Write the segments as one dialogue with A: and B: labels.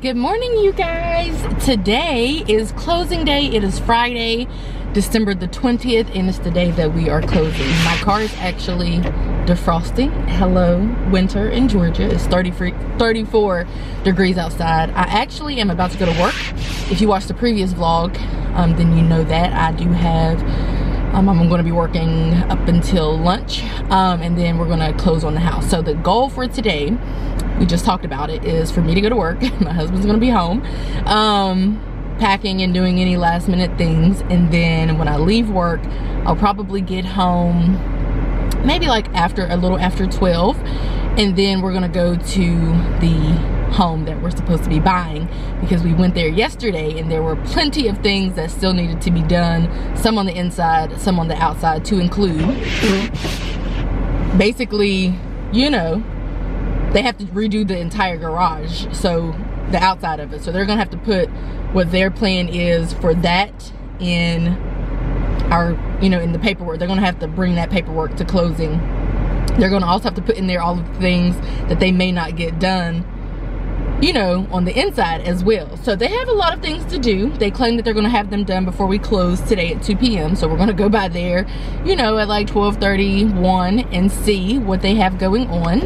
A: Good morning, you guys. Today is closing day. It is Friday, December the 20th, and it's the day that we are closing. My car is actually defrosting. Hello, winter in Georgia. It's 34 degrees outside. I actually am about to go to work. If you watched the previous vlog, then you know that I do have I'm going to be working up until lunch, and then we're going to close on the house. So the goal for today, we just talked about it, is for me to go to work. My husband's going to be home, packing and doing any last minute things. And then when I leave work, I'll probably get home maybe like a little after 12. And then we're going to go to the home that we're supposed to be buying, because we went there yesterday and there were plenty of things that still needed to be done, some on the inside, some on the outside, to include basically, you know, they have to redo the entire garage, so the outside of it. So they're gonna have to put what their plan is for that in our, you know, in the paperwork. They're gonna have to bring that paperwork to closing. They're gonna also have to put in there all of the things that they may not get done, you know, on the inside as well. So they have a lot of things to do. They claim that they're going to have them done before we close today at 2 p.m. So we're going to go by there, you know, at like 12:31 and see what they have going on.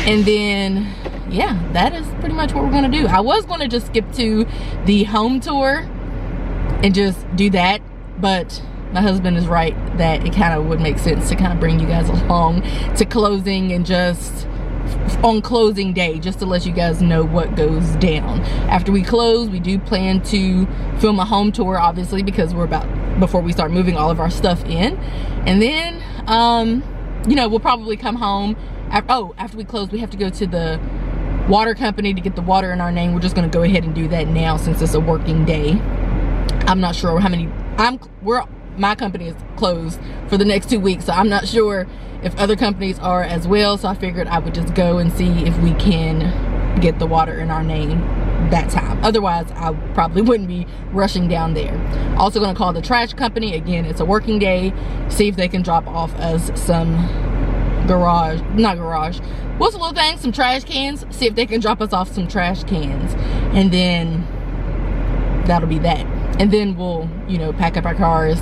A: And then, yeah, that is pretty much what we're going to do. I was going to just skip to the home tour and just do that, but my husband is right that it kind of would make sense to kind of bring you guys along to closing, and just on closing day, just to let you guys know what goes down. After we close, we do plan to film a home tour, obviously, because we're before we start moving all of our stuff in. And then you know, we'll probably come home after we close. We have to go to the water company to get the water in our name. We're just going to go ahead and do that now since it's a working day. I'm not sure how many my company is closed for the next 2 weeks, so I'm not sure if other companies are as well. So I figured I would just go and see if we can get the water in our name that time. Otherwise, I probably wouldn't be rushing down there. Also going to call the trash company. Again, it's a working day. See if they can drop off us some what's the little thing? Some trash cans. See if they can drop us off some trash cans. And then that'll be that. And then we'll, you know, pack up our cars,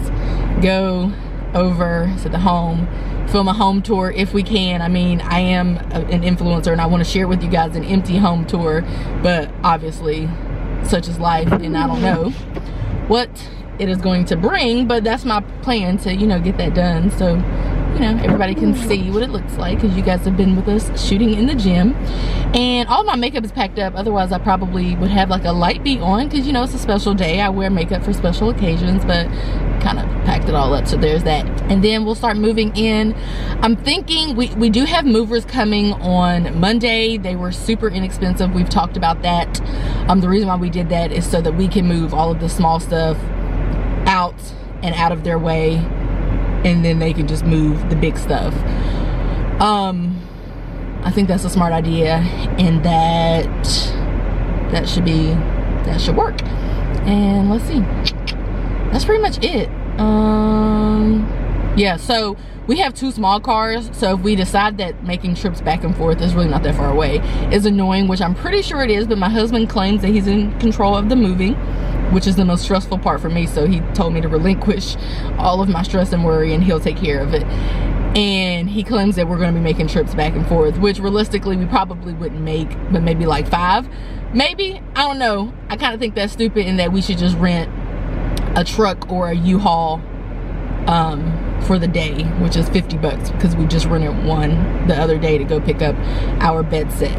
A: go over to the home, film a home tour if we can. I mean, I am an influencer and I want to share with you guys an empty home tour, but obviously such is life, and I don't know what it is going to bring, but that's my plan, to, you know, get that done, so, you know, everybody can see what it looks like, because you guys have been with us shooting in the gym. And all my makeup is packed up. Otherwise, I probably would have like a light beat on, because, you know, it's a special day. I wear makeup for special occasions, but kind of packed it all up. So there's that. And then we'll start moving in. I'm thinking we do have movers coming on Monday. They were super inexpensive. We've talked about that. The reason why we did that is so that we can move all of the small stuff out of their way, and then they can just move the big stuff. I think that's a smart idea, and that should work. And let's see, that's pretty much it. Yeah, so we have 2 small cars, so if we decide that making trips back and forth is really not that far away is annoying, which I'm pretty sure it is, but my husband claims that he's in control of the moving, which is the most stressful part for me. So he told me to relinquish all of my stress and worry, and he'll take care of it. And he claims that we're going to be making trips back and forth, which realistically we probably wouldn't make, but maybe like 5, maybe, I don't know. I kind of think that's stupid, in that we should just rent a truck or a U-Haul for the day, which is $50, because we just rented one the other day to go pick up our bed set.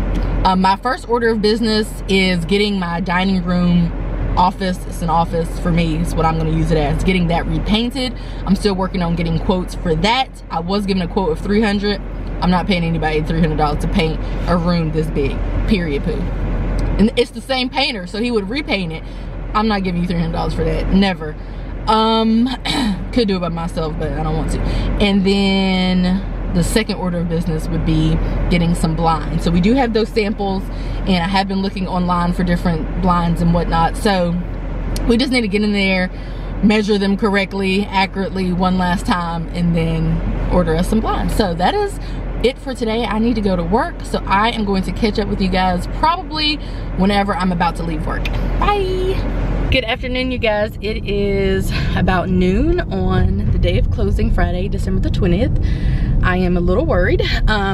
A: My first order of business is getting my dining room office. It's an office for me, it's what I'm going to use it as, getting that repainted. I'm still working on getting quotes for that. I was given a quote of $300. I'm not paying anybody $300 to paint a room this big, period, poo. And it's the same painter, so he would repaint it. I'm not giving you $300 for that, never. Could do it by myself, but I don't want to. And then the second order of business would be getting some blinds. So we do have those samples, and I have been looking online for different blinds and whatnot. So we just need to get in there, measure them correctly, accurately one last time, and then order us some blinds. So that is it for today. I need to go to work, so I am going to catch up with you guys probably whenever I'm about to leave work. Bye. Good afternoon, you guys. It is about noon on the day of closing, Friday, December the 20th. I am a little worried.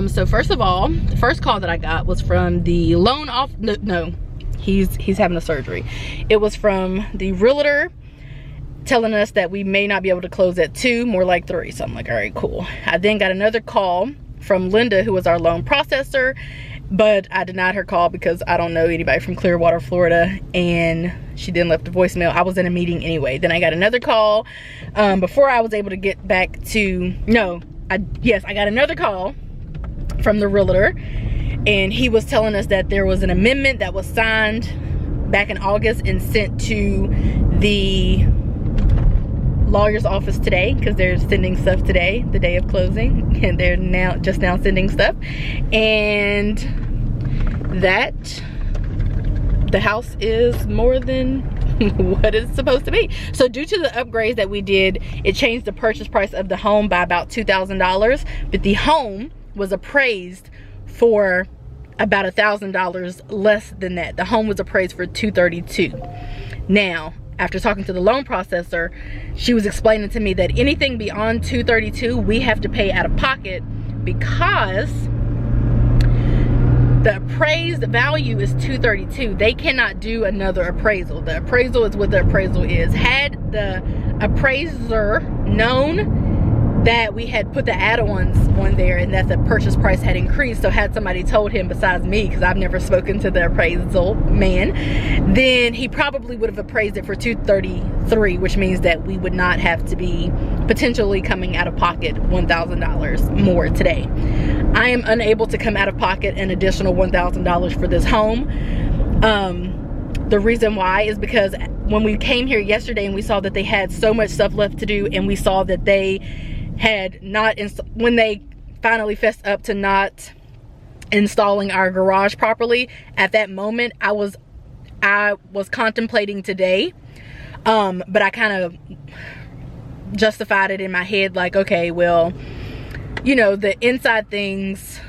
A: So first of all, the first call that I got was from the loan no, he's having a surgery. It was from the realtor telling us that we may not be able to close at 2, more like 3. So I'm like, all right, cool. I then got another call from Linda, who was our loan processor, but I denied her call because I don't know anybody from Clearwater, Florida, and she then left a voicemail. I was in a meeting anyway. Then I got another call before I was able to get back to, yes, I got another call from the realtor, and he was telling us that there was an amendment that was signed back in August and sent to the lawyer's office today, because they're sending stuff today, the day of closing, and they're just now sending stuff, and that the house is more than what it's supposed to be. So due to the upgrades that we did, it changed the purchase price of the home by about $2,000, but the home was appraised for about $1,000 less than that. The home was appraised for $232,000. Now, after talking to the loan processor, she was explaining to me that anything beyond $232,000 we have to pay out of pocket, because the appraised value is $232,000. They cannot do another appraisal. The appraisal is what the appraisal is. Had the appraiser known that we had put the add-ons on there and that the purchase price had increased, so had somebody told him besides me, because I've never spoken to the appraisal man, then he probably would have appraised it for $233,000, which means that we would not have to be potentially coming out of pocket $1,000 more today. I am unable to come out of pocket an additional $1,000 for this home. The reason why is because when we came here yesterday and we saw that they had so much stuff left to do, and we saw that they had not, when they finally fessed up to not installing our garage properly, at that moment I was contemplating today, but I kind of justified it in my head, like, okay, well, you know, the inside things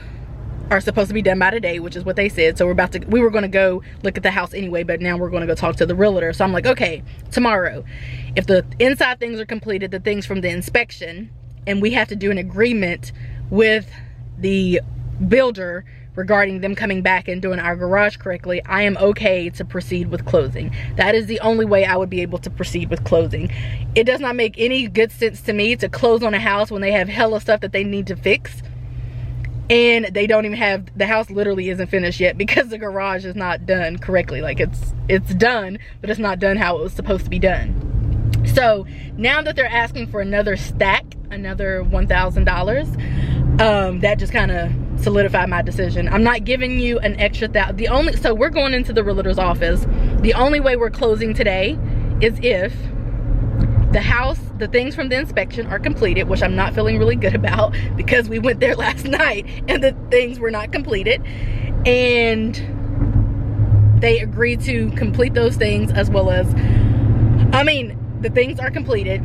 A: are supposed to be done by today, which is what they said. So we were going to go look at the house anyway, but now we're going to go talk to the realtor. So I'm like, okay, tomorrow, if the inside things are completed, the things from the inspection, and we have to do an agreement with the builder regarding them coming back and doing our garage correctly, I am okay to proceed with closing. That is the only way I would be able to proceed with closing. It does not make any good sense to me to close on a house when they have hella stuff that they need to fix, and they don't even have, the house literally isn't finished yet because the garage is not done correctly. Like, it's done, but it's not done how it was supposed to be done. So now that they're asking for another stack, another $1,000, that just kind of solidified my decision. I'm not giving you an extra $1,000. So we're going into the realtor's office. The only way we're closing today is if the house, the things from the inspection are completed, which I'm not feeling really good about because we went there last night and the things were not completed, and they agreed to complete those things, as well as, the things are completed,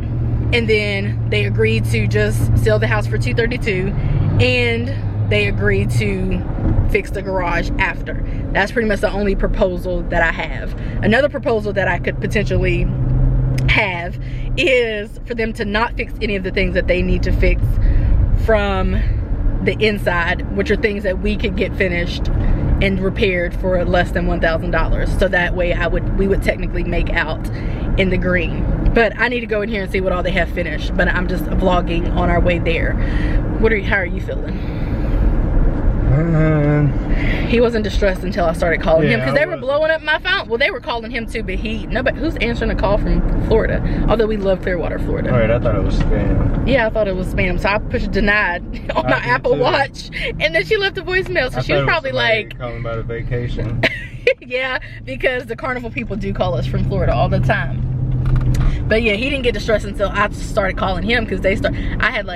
A: and then they agreed to just sell the house for $232,000, and they agreed to fix the garage after. That's pretty much the only proposal that I have. Another proposal that I could potentially have is for them to not fix any of the things that they need to fix from the inside, which are things that we could get finished and repaired for less than $1,000. So that way we would technically make out in the green. But I need to go in here and see what all they have finished. But I'm just vlogging on our way there. How are you feeling? He wasn't distressed until I started calling him, because they were blowing up my phone. Well, they were calling him too, but who's answering a call from Florida? Although we love Clearwater, Florida.
B: Alright, I thought it was spam.
A: Yeah, I thought it was spam, so I pushed denied on my Apple Watch, and then she left a voicemail. So she was probably like
B: calling about a vacation.
A: Yeah, because the carnival people do call us from Florida all the time. But yeah, he didn't get distressed until I started calling him, because I had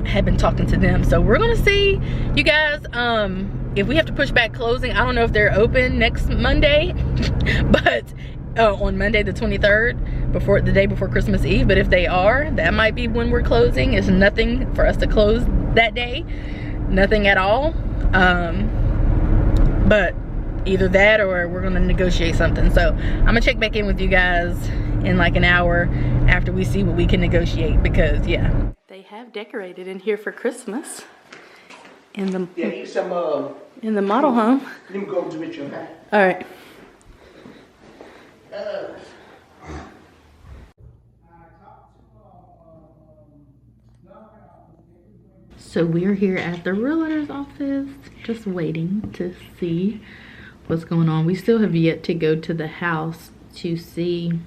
A: had been talking to them. So we're gonna see, you guys, if we have to push back closing. I don't know if they're open next Monday, but on Monday the 23rd, the day before Christmas Eve. But if they are, that might be when we're closing. It's nothing for us to close that day. nothing at all. But either that or we're gonna negotiate something. So I'm gonna check back in with you guys in like an hour after we see what we can negotiate, because yeah. They have decorated in here for Christmas. In the in the model home.
C: Let me go to Mitchell.
A: All right. So we're here at the realtor's office, just waiting to see what's going on. We still have yet to go to the house to see,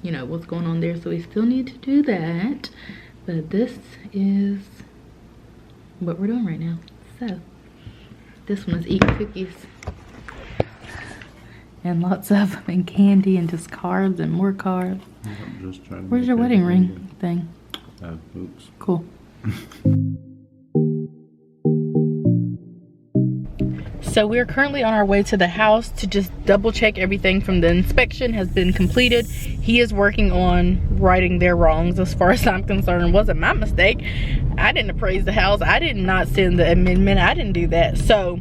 A: you know, what's going on there. So we still need to do that. But this is what we're doing right now. So this one is eating cookies. And lots of them, and candy, and just cards and more cards.
C: Just trying to
A: Where's your wedding ring thing?
C: Oops.
A: Cool. So we're currently on our way to the house to just double check everything from the inspection has been completed. He is working on righting their wrongs as far as I'm concerned. It wasn't my mistake. I didn't appraise the house. I did not send the amendment. I didn't do that. So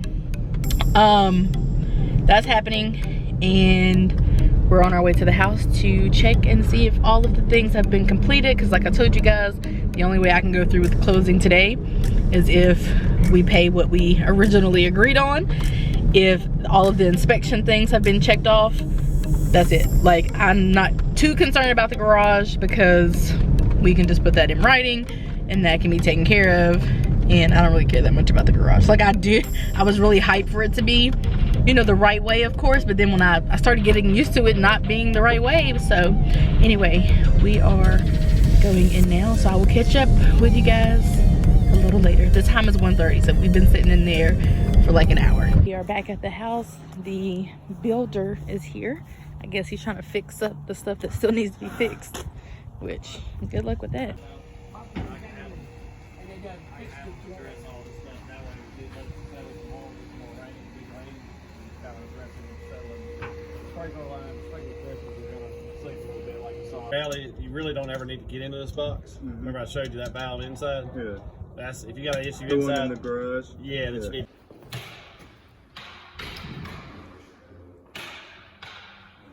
A: that's happening, and we're on our way to the house to check and see if all of the things have been completed, because like I told you guys, the only way I can go through with the closing today is if we pay what we originally agreed on. If all of the inspection things have been checked off, that's it. Like, I'm not too concerned about the garage because we can just put that in writing and that can be taken care of, and I don't really care that much about the garage. Like, I was really hyped for it to be, you know, the right way, of course, but then when I started getting used to it not being the right way. So anyway, we are going in now, so I will catch up with you guys a little later. The time is 1:30, so we've been sitting in there for like an hour. We are back at the house. The builder is here. I guess he's trying to fix up the stuff that still needs to be fixed, which good luck with that.
D: You really don't ever need to get into this box. Remember I showed you that valve inside?
B: Yeah.
D: That's if you got an issue
B: The one
D: inside.
B: in the garage.
D: Yeah, that's need.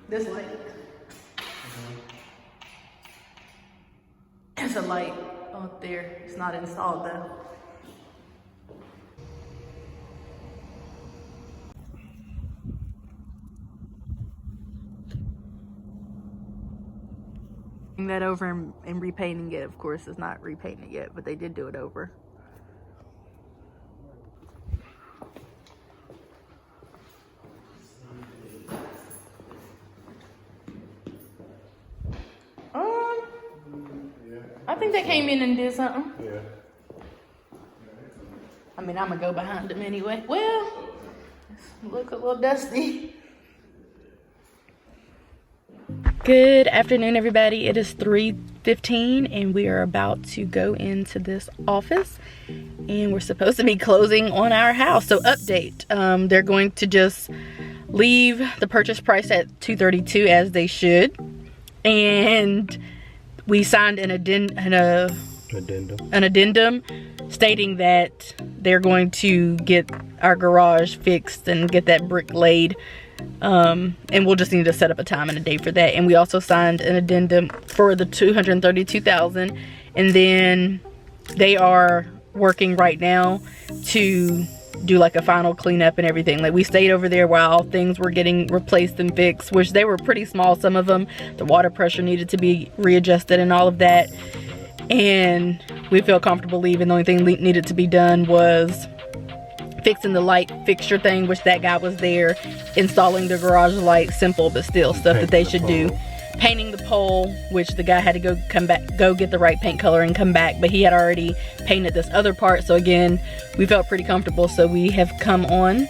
A: This light. There's a light up there. It's not installed though. That over and repainting it, of course, is not repainting it yet, but they did do it over. I think they came in and did something.
B: Yeah.
A: I mean, I'm gonna go behind them anyway. Well, look a little dusty. Good afternoon, everybody. It is 3:15 and we are about to go into this office, and we're supposed to be closing on our house. So update, they're going to just leave the purchase price at $232 as they should, and we signed an addendum stating that they're going to get our garage fixed and get that brick laid. And we'll just need to set up a time and a date for that. And we also signed an addendum for the $232,000, and then they are working right now to do like a final cleanup and everything. Like, we stayed over there while things were getting replaced and fixed, which they were pretty small, some of them. The water pressure needed to be readjusted and all of that, and we feel comfortable leaving. The only thing needed to be done was fixing the light fixture thing, which that guy was there, installing the garage light. Simple, but still stuff that they should do. Painting the pole, which the guy had to go get the right paint color and come back, but he had already painted this other part. So again, we felt pretty comfortable, so we have come on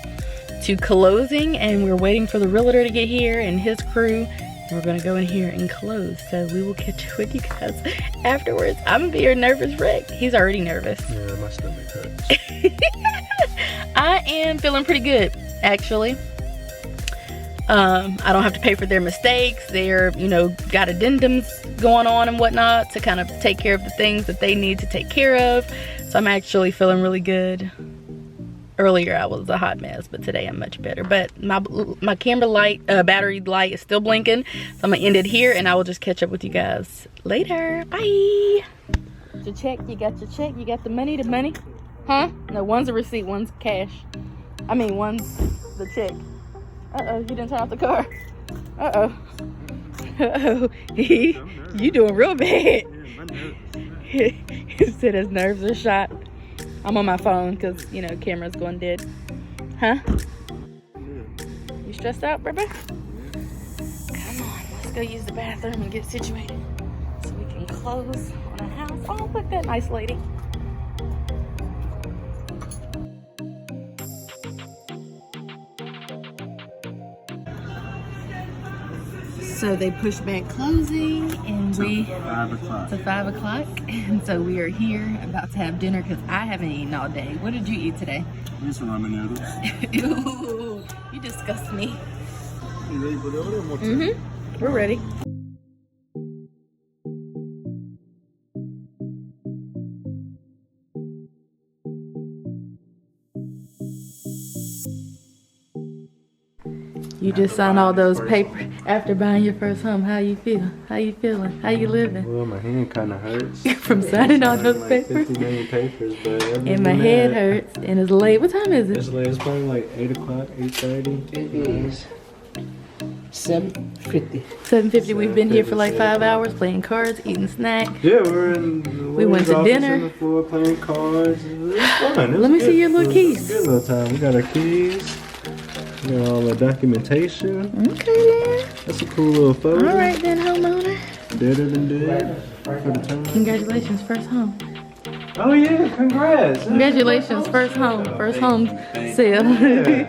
A: to closing, and we're waiting for the realtor to get here and his crew. We're gonna go in here and close, so we will catch up with you guys afterwards. I'm gonna be your nervous wreck. He's already nervous.
B: Yeah, my stomach hurts.
A: I am feeling pretty good, actually. I don't have to pay for their mistakes. They're, you know, got addendums going on and whatnot to kind of take care of the things that they need to take care of. So I'm actually feeling really good Earlier I was a hot mess, but today I'm much better. But my camera light, battery light is still blinking. So I'm gonna end it here and I will just catch up with you guys later. Bye. Your check, you got your check, you got the money, Huh? No, one's a receipt, one's cash. I mean, one's the check. Uh-oh, you didn't turn off the car. Uh-oh. Uh-oh. You doing real bad. He said his nerves are shot. I'm on my phone because, you know, camera's going dead. Huh? You stressed out, baby? Come on, let's go use the bathroom and get situated so we can close on a house. Oh, look, that nice lady. So they pushed back closing and we
C: 5 o'clock.
A: to 5 o'clock, and so we are here about to have dinner because I haven't eaten all day. What did you eat today?
C: These are ramen noodles.
A: Ew, you disgust me. We're ready. You just signed all those papers after buying your first home. How you feel? How you feeling? How you living?
B: Well, my hand kind of hurts.
A: From signing all those
B: like
A: papers?
B: 50 million papers, but
A: And my head hurts and it's late. What time is
B: It's
A: it?
B: late. It's probably like 8 o'clock, 8:30.
E: It is 7:50.
A: 7:50. We've been here for like 5 hours playing cards, eating snacks.
B: Yeah, we're in.
A: We went to dinner.
B: On the floor playing cards. It was fun. It was
A: Let me
B: good.
A: see your little
B: It was
A: keys.
B: a good little time. We got our keys. We got all the documentation.
A: Okay then.
B: That's a cool little photo.
A: All right then, homeowner.
B: Better than dead for the time.
A: Congratulations, first home.
B: Oh yeah, congrats.
A: Congratulations, first home sale.
B: Yeah.